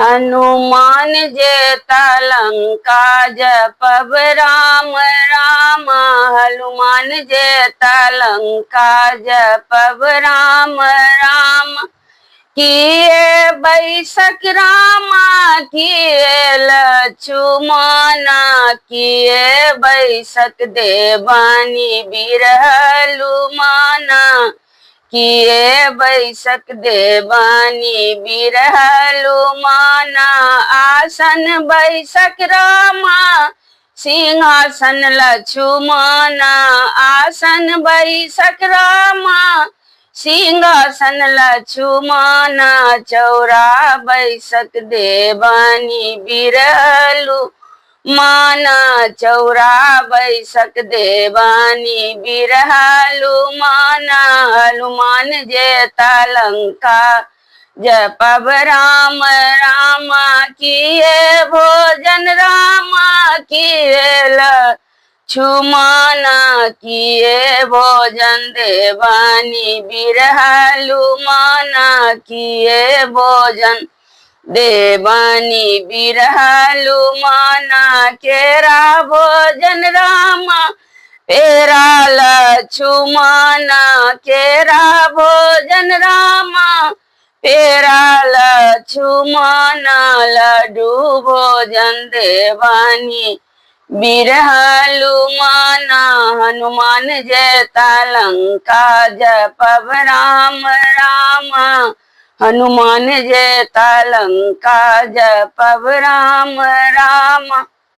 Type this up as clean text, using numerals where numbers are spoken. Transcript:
हनुमान जेता लंका जपब राम राम। हनुमान जेता लंका जपब राम राम। किए बैसक रामा किए लक्ष्मणा। किए बैसक देवानी बिरहलुमाना। किए बैसक देवानी बिरहलुमाना। आसन बैसक रामा सिंहासन लक्ष्मणा। आसन बैसक रामा सिंहासन लक्ष्मणा। चौरा बैसक देवानी बिरहलु माना। चौरा बैसक देवानी बिरहलु माना। हनुमान जेता लंका जपब राम राम। किए भोजन रामा किए लक्ष्मणा। किए भोजन देवानी बिरहलुमाना। किए भोजन देवानी बिरहलुमाना। केरा भोजन रामा पेरा लक्ष्मणा। केरा भोजन रामा पेरा लक्ष्मणा। लड्डू भोजन देवानी बिरहलुमाना। हनुमान जेता लंका जपब राम राम। हनुमान जेता लंका जपब राम राम।